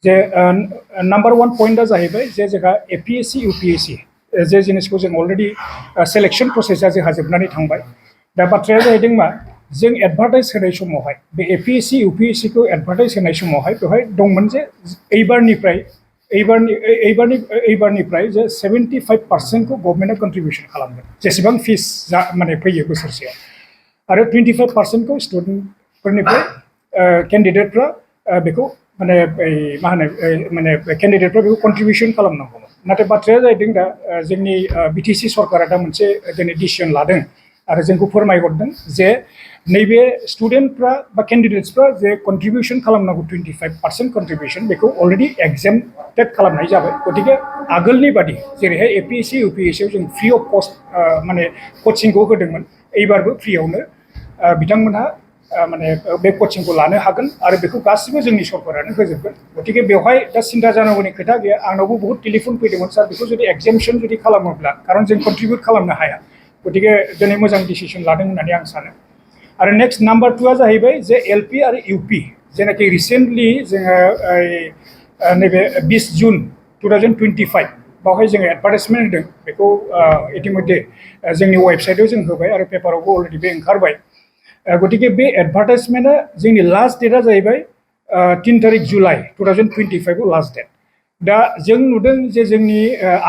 जे number 1 पॉइंटा जाहैबाय जे जोंहा APSC UPSC जे जिनिसखौ जों अलरेडी सिलेक्शन प्रसेसा जोंहा जोबनानै थांबाय दा बाथ्राया जाहैदों मा जों एडभार्टाइज होनाय समावहाय बे एपीएससी यूपीएससी को एडभार्टाइज होनाय समावहाय बेवहाय दंमोन जे एइबारनिफ्राय जे 75% को गभर्नमेन्टआ कन्ट्रिबिउसन खालामगोन जेसेबां फिस माने फैयो बोसोरसेयाव आरो 25% को स्टुडेन्टफोरनिफ्राय केन्डिडेटफ्रा बेखौ माने मा होनो माने केन्डिडेटफ्रा बेखौ कन्ट्रिबिउसन खालामनांगौमोन नाथाय बाथ्राया जाहैदों दा जोंनि बिटिसि सरकारा दा मोनसे दिनै डिसिसन लादों आरो जोंखौ फोरमायहरदों जे नैबे स्टुडेन्टफ्रा बा केन्डिडेट्सफ्रा जे कन्ट्रिबिउसन खालामनांगौ 25% कन्ट्रिबिउसन बेखौ अलरेडी एक्जेम्प्टेड खालामनाय जाबाय गतिके आगोलनि बादि जेरैहाय एपीएससी यूपीएससीआव जों फ्रि अफ कस्ट माने कचिंखौ होदोंमोन एबारबो फ्रियावनो बिथांमोनहा माने बे कचिंखौ लानो हागोन आरो बेखौ गासिबो जोंनि सरकारानो होजोबगोन गतिके बेवहाय दा सिन्था जानांगौनि खोथा गैया आंनावबो बहुत टेलिफन फैदोंमोन सार बेखौ जुदि एक्जेम्पसन जुदि खालामोब्ला खारन जों कन्ट्रिबिउट खालामनो हाया गतिके दिनै मोजां डिसिसन लादों होननानै आं सानो आरो नेक्स्ट नाम्बार 2आ जाहैबाय जे एलपि आरो यूपी जेनाखि रिसेन्टलि जोङो नैबे 20 जुन 2025 बावहाय जोङो एडभार्टाइजमेन्ट होदों बेखौ इतिमध्ये जोंनि वेबसाइटआव जों होबाय आरो पेपारावबो अलरेडी बे ओंखारबाय गतिके बे एडभार्टाइजमेन्टआ जोंनि लास्ट डेटआ जाहैबाय 3 तारिख जुलाइ 2025 लास्ट डेट दा जों नुदों जे जोंनि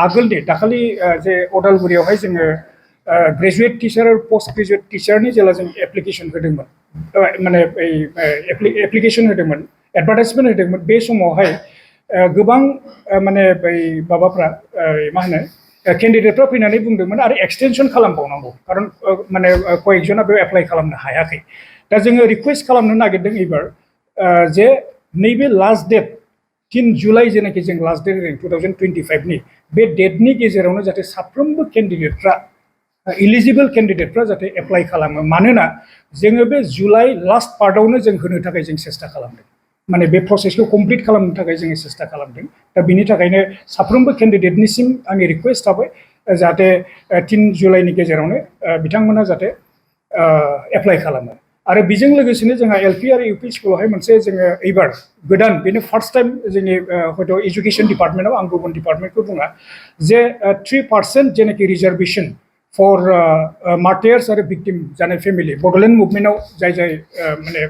आगोलनि दाखालि जे अदालगुरियावहाय जोङो ग्रेजुएट टिचार आरो पोस्ट ग्रेजुएट टिचारनि जेला जों एप्लिकेसन होदोंमोन माने एप्लिकेसन होदोंमोन एडभार्टाइजमेन्ट होदोंमोन बे समावहाय गोबां माने माबाफ्रा मा होनो केन्डिडेटफ्रा फैनानै बुंदोंमोन आरो एक्सटेनसन खालामबावनांगौ खारन माने कयेकजना बेयाव एप्लाइ खालामनो हायाखै दा जोङो रिक्वेस्ट खालामनो नागिरदों एबार जे नैबे लास्ट डेट 3 जुलाइ जेनाखि जों लास्ट डेट 2025 नि बे डेटनि गेजेरावनो जाहाथे साफ्रोमबो केन्डिडेटफ्रा इलिजिबल केन्डिडेटफ्रा जाहाथे एप्लाइ खालामो मानोना जोङो बे जुलाइ लास्ट पार्टआवनो जों होनो थाखाय जों सेस्था खालामदों माने बे प्रसेसखौ कमप्लिट खालामनो थाखाय जोङो सेस्था खालामदों दा बिनि थाखायनो साफ्रोमबो केन्डिडेटनिसिम आंनि रिक्वेस्ट थाबाय जाहाथे 3 जुलाइनि गेजेरावनो बिथांमोना जाहाथे एप्लाइ खालामो आरो बेजों लोगोसेनो जोंहा एलपि आरो यूपी स्कुलावहाय मोनसे जोङो एबार गोदान बेनो फार्स्ट टाइम जोंनि हयथ' एजुकेसन डिपार्टमेन्टआव आं गुबुन डिपार्टमेन्टखौ बुङा जे 3% जेनाखि रिजार्भेसन फर मार्टायार्स आरो भिक्टिम जानाय फेमिलि बड'लेण्ड मुभमेन्टआव जाय माने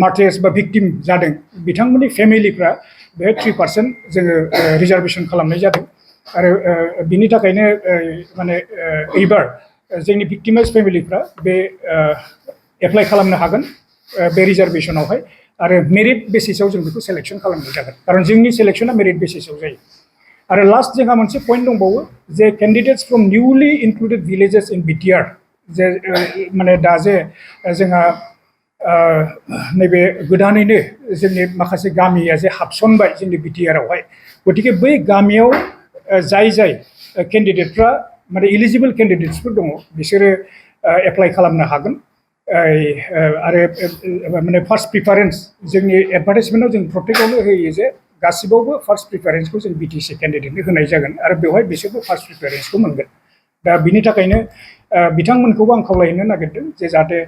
मार्टायार्स बा भिक्टिम जादों बिथांमोननि फेमिलिफ्रा बे 3% जोङो रिजार्भेसन खालामनाय जादों आरो बिनि थाखायनो माने एबार जोंनि भिक्टिमाइज फेमिलिफ्रा बे एप्लाइ खालामनो हागोन बे रिजार्भेसनावहाय आरो मेरिट बेसिसाव जों बेखौ सेलेक्सन खालामनाय जागोन खारन जोंनि सेलेक्सना मेरिट बेसिसाव जायो आरो लास्ट जोंहा मोनसे पइन्ट दंबावो जे candidates from newly included villages in BTR जे माने दा जे जोंहा नैबे गोदानैनो जोंनि माखासे गामिया जे हाबसनबाय जोंनि बिटिआरआवहाय गतिके बै गामियाव जाय केन्डिडेटफ्रा माने इलिजिबल केन्डिडेट्सफोर दङ बिसोरो एप्लाइ खालामनो हागोन आरो माने फार्स्ट प्रिफारेन्स जोंनि एडभार्टाइजमेन्टआव जों प्रत्येकआवनो होयो जे गासिबावबो फार्स्ट प्रिफारेन्सखौ जों बिटिसि केन्डिडेटनो होनाय जागोन आरो बेवहाय बिसोरबो फार्स्ट प्रिफारेन्सखौ मोनगोन दा बिनि थाखायनो बिथांमोनखौबो आं खावलायनो नागिरदों जे जाहाथे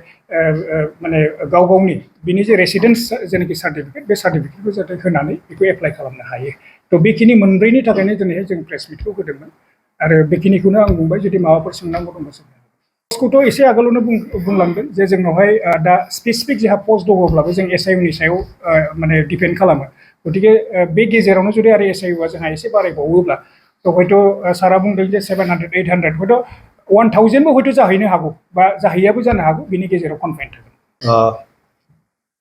माने गाव गावनि बिनि जे रेसिडेन्स जेनाखि सार्टिफिकेट बे सार्टिफिकेटखौ जाहाथे होनानै बेखौ एप्लाइ खालामनो हायो थ' बेखिनि मोनब्रैनि थाखायनो दिनैहाय जों प्रेस मिटखौ होदोंमोन आरो बेखिनिखौनो आं बुंबाय जुदि माबाफोर सोंनांगौ दंबा सोंनो पस्टखौथ' एसे आगोलावनो बुंलांदों जे जोंनावहाय दा स्पेसिफिक जोंहा पस्ट दङब्लाबो जों एसआइइउनि सायाव माने डिपेन्ड खालामो गतिके बे गेजेरावनो जुदि आरो एसआइइउआ जोंहा एसे बारायबावोब्ला थ' हयथ' सारा बुंदों जे 700 800 हयथ' 1000बो हयथ' जाहैनो हागौ बा जाहैयाबो जानो हागौ बिनि गेजेराव कनफाइन थागोन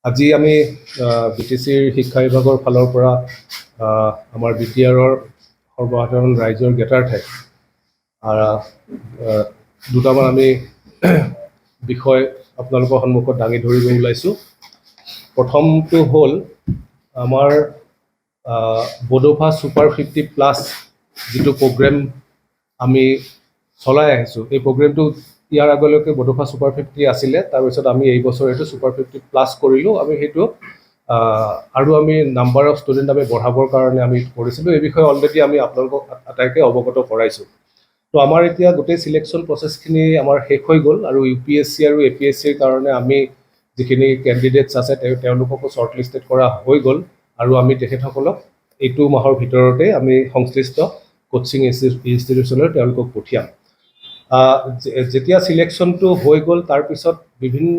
আজি আমি বিটিচিৰ শিক্ষা বিভাগৰ ফালৰ পৰা আমাৰ বিটিআৰৰ সৰ্বসাধাৰণ ৰাইজৰ জ্ঞাতাৰ্থে দুটামান আমি বিষয় আপোনালোকৰ সন্মুখত দাঙি ধৰিব ওলাইছোঁ প্ৰথমটো হ'ল আমাৰ বডোফা সুপাৰ 50+ যিটো প্ৰগ্ৰেম আমি চলাই আহিছোঁ এই প্ৰগ্ৰেমটো ইয়াৰ আগলৈকে বডোফা সুপাৰ 50 আছিলে তাৰপিছত আমি এই বছৰ এইটো সুপাৰ 50+ কৰিলোঁ আমি সেইটো আৰু আমি নাম্বাৰ অফ ষ্টুডেণ্ট আমি বঢ়াবৰ কাৰণে আমি কৰিছিলোঁ এই বিষয়ে অলৰেডি আমি আপোনালোকক আটাইকে অৱগত কৰাইছোঁ তো আমাৰ এতিয়া গোটেই সিলেকশ্যন প্ৰচেছখিনি আমাৰ শেষ হৈ গ'ল আৰু ইউপিএসসি আৰু এপিএসসিৰ কাৰণে আমি যিখিনি কেণ্ডিডেটছ আছে তেওঁলোককো শ্বৰ্টলিষ্টেড কৰা হৈ গ'ল আৰু আমি তেখেতসকলক এইটো মাহৰ ভিতৰতে আমি সংশ্লিষ্ট কোচিং ইনষ্টিটিউচনলৈ তেওঁলোকক পঠিয়াম। যেতিয়া চিলেকশ্যনটো হৈ গ'ল তাৰপিছত বিভিন্ন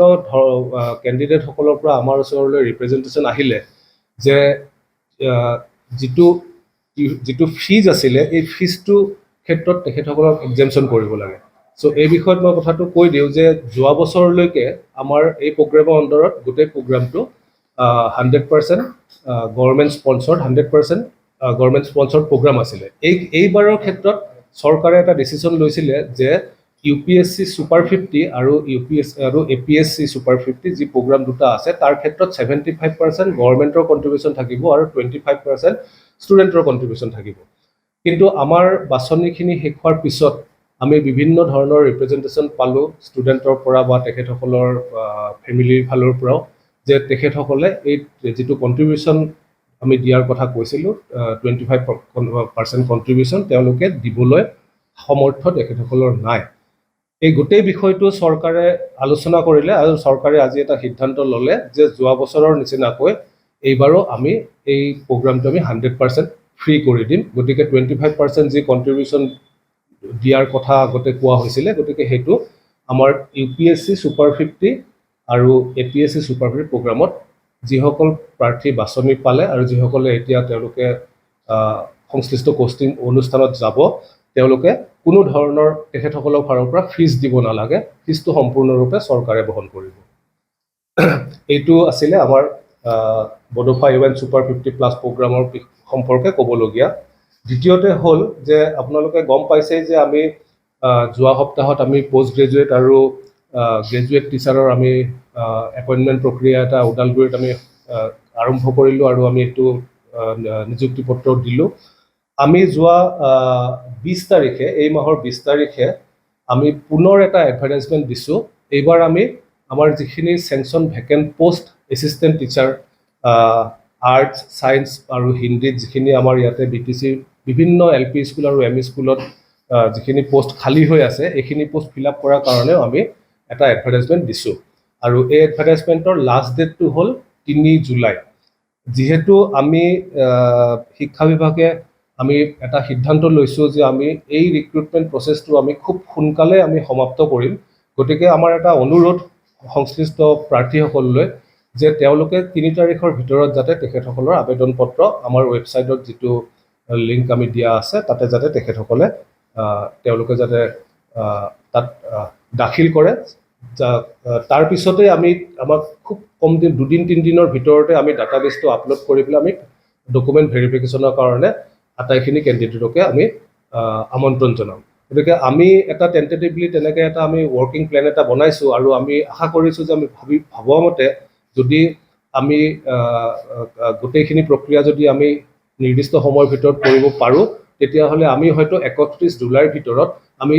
কেণ্ডিডেটসকলৰ পৰা আমাৰ ওচৰলৈ ৰিপ্ৰেজেণ্টেশ্যন আহিলে যে যিটো ফিজ আছিলে এই ফিজটো ক্ষেত্ৰত তেখেতসকলক এক্সেমশ্যন কৰিব লাগে। চ' এই বিষয়ত মই কথাটো কৈ দিওঁ যে যোৱা বছৰলৈকে আমাৰ এই প্ৰগ্ৰেমৰ অন্তৰত গোটেই প্ৰগ্ৰামটো 100% government sponsored 100% government sponsored programme আছিলে। এইবাৰৰ ক্ষেত্ৰত চৰকাৰে এটা ডিচিশ্যন লৈছিলে যে UPSC Super 50 আৰু APSC Super 50 যি প্ৰগ্ৰাম দুটা আছে তাৰ ক্ষেত্ৰত 75% গভৰ্ণমেণ্টৰ কণ্ট্ৰিবিউশ্যন থাকিব আৰু 25% ষ্টুডেণ্টৰ কণ্ট্ৰিবিউশ্যন থাকিব। কিন্তু আমাৰ বাছনিখিনি শেষ হোৱাৰ পিছত আমি বিভিন্ন ধৰণৰ ৰিপ্ৰেজেণ্টেশ্যন পালোঁ ষ্টুডেণ্টৰ পৰা বা তেখেতসকলৰ ফেমিলিৰ ফালৰ পৰাও যে তেখেতসকলে এই যিটো কণ্ট্ৰিবিউশ্যন আমি দিয়াৰ কথা কৈছিলোঁ 25% কণ্ট্ৰিবিউশ্যন তেওঁলোকে দিবলৈ সমৰ্থ তেখেতসকলৰ নাই। এই গোটেই বিষয়টো চৰকাৰে আলোচনা কৰিলে আৰু চৰকাৰে আজি এটা সিদ্ধান্ত ল'লে যে যোৱা বছৰৰ নিচিনাকৈ এইবাৰো আমি এই প্ৰগ্ৰামটো আমি 100% ফ্ৰী কৰি দিম। গতিকে 25% যি কণ্ট্ৰিবিউশ্যন দিয়াৰ কথা আগতে কোৱা হৈছিলে গতিকে সেইটো আমাৰ UPSC Super 50 আৰু APSC Super 50 প্ৰগ্ৰামত যিসকল প্ৰাৰ্থী বাছনি পালে আৰু যিসকলে এতিয়া তেওঁলোকে সংশ্লিষ্ট কোচিং অনুষ্ঠানত যাব তেওঁলোকে কোনো ধৰণৰ তেখেতসকলৰ ফালৰ পৰা ফিজ দিব নালাগে, ফিজটো সম্পূৰ্ণৰূপে চৰকাৰে বহন কৰিব। এইটো আছিলে আমাৰ বডোফা UN Super 50+ প্ৰগ্ৰামৰ সম্পৰ্কে ক'বলগীয়া। দ্বিতীয়তে হ'ল যে আপোনালোকে গম পাইছে যে আমি যোৱা সপ্তাহত আমি পষ্ট গ্ৰেজুৱেট আৰু গ্ৰেজুৱেট টিচাৰৰ আমি এপইণ্টমেণ্ট প্ৰক্ৰিয়া এটা ওদালগুৰিত আমি আৰম্ভ কৰিলোঁ আৰু আমি এইটো নিযুক্তি পত্ৰ দিলোঁ। আমি যোৱা 20 তাৰিখে এই মাহৰ 20 তাৰিখে আমি পুনৰ এটা এডভাৰটাইজমেণ্ট দিছোঁ। এইবাৰ আমি আমাৰ যিখিনি sanction vacant post assistant teacher arts science আৰু হিন্দীত যিখিনি আমাৰ ইয়াতে BTC বিভিন্ন LP স্কুল আৰু ME স্কুলত যিখিনি পোষ্ট খালী হৈ আছে এইখিনি পোষ্ট ফিল আপ কৰাৰ কাৰণেও আমি এটা এডভাৰটাইজমেণ্ট দিছোঁ আৰু এই এডভাৰটাইজমেণ্টৰ লাষ্ট ডেটটো হ'ল 3 জুলাই। যিহেতু আমি শিক্ষা বিভাগে আমি এটা সিদ্ধান্ত লৈছোঁ যে আমি এই ৰিক্ৰুটমেণ্ট প্ৰচেছটো আমি খুব সোনকালে আমি সমাপ্ত কৰিম। গতিকে আমাৰ এটা অনুৰোধ সংশ্লিষ্ট প্ৰাৰ্থীসকললৈ যে তেওঁলোকে 3 তাৰিখৰ ভিতৰত যাতে তেখেতসকলৰ আবেদন পত্ৰ আমাৰ ৱেবছাইটত যিটো লিংক আমি দিয়া আছে তাতে যাতে তেখেতসকলে তেওঁলোকে যাতে তাত দাখিল কৰে। তাৰপিছতে আমাক খুব কম দিন 2-3 দিনৰ ভিতৰতে আমি ডাটাবেছটো আপলোড কৰি পেলাই আমি ডকুমেণ্ট ভেৰিফিকেশ্যনৰ কাৰণে আটাইখিনি কেণ্ডিডেটকে আমি আমন্ত্ৰণ জনাম। গতিকে আমি এটা টেণ্টেটিভলি তেনেকৈ এটা আমি ৱৰ্কিং প্লেন এটা বনাইছোঁ আৰু আমি আশা কৰিছোঁ যে আমি ভবা মতে যদি আমি গোটেইখিনি প্ৰক্ৰিয়া যদি আমি নিৰ্দিষ্ট সময়ৰ ভিতৰত কৰিব পাৰোঁ তেতিয়াহ'লে আমি হয়তো 31 জুলাইৰ ভিতৰত আমি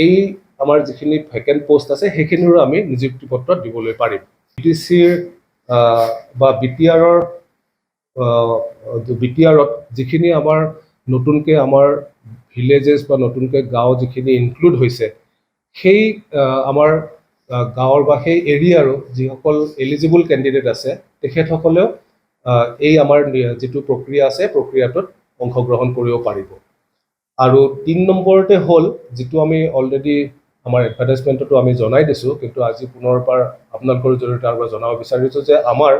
এই আমাৰ যিখিনি ভেকেণ্ট পোষ্ট আছে সেইখিনিৰো আমি নিযুক্তি পত্ৰ দিবলৈ পাৰিম। BTCৰ বা BTRত যিখিনি আমাৰ নতুনকৈ আমাৰ ভিলেজেছ বা নতুনকৈ গাঁও যিখিনি ইনক্লুড হৈছে সেই আমাৰ গাঁৱৰ বা সেই এৰিয়াৰো যিসকল এলিজিবল কেণ্ডিডেট আছে তেখেতসকলেও এই আমাৰ যিটো প্ৰক্ৰিয়া আছে প্ৰক্ৰিয়াটোত অংশগ্ৰহণ কৰিব পাৰিব। আৰু 3 নম্বৰতে হ'ল যিটো আমি অলৰেডি আমাৰ এডভাৰটাইজমেণ্টতো আমি জনাই দিছোঁ কিন্তু আজি পুনৰবাৰ আপোনালোকৰ জৰিয়তে আৰু জনাব বিচাৰিছোঁ যে আমাৰ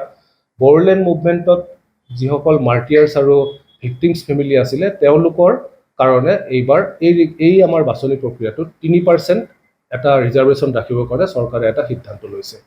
বড়োলেণ্ড মুভমেণ্টত যিসকল মাৰ্টিয়াৰ্ছ আৰু ভিক্টিমছ ফেমিলি আছিলে তেওঁলোকৰ কাৰণে এইবাৰ এই আমাৰ বাছনি প্ৰক্ৰিয়াটোত 3% এটা ৰিজাৰ্ভেশ্যন ৰাখিবৰ কাৰণে চৰকাৰে এটা সিদ্ধান্ত লৈছে।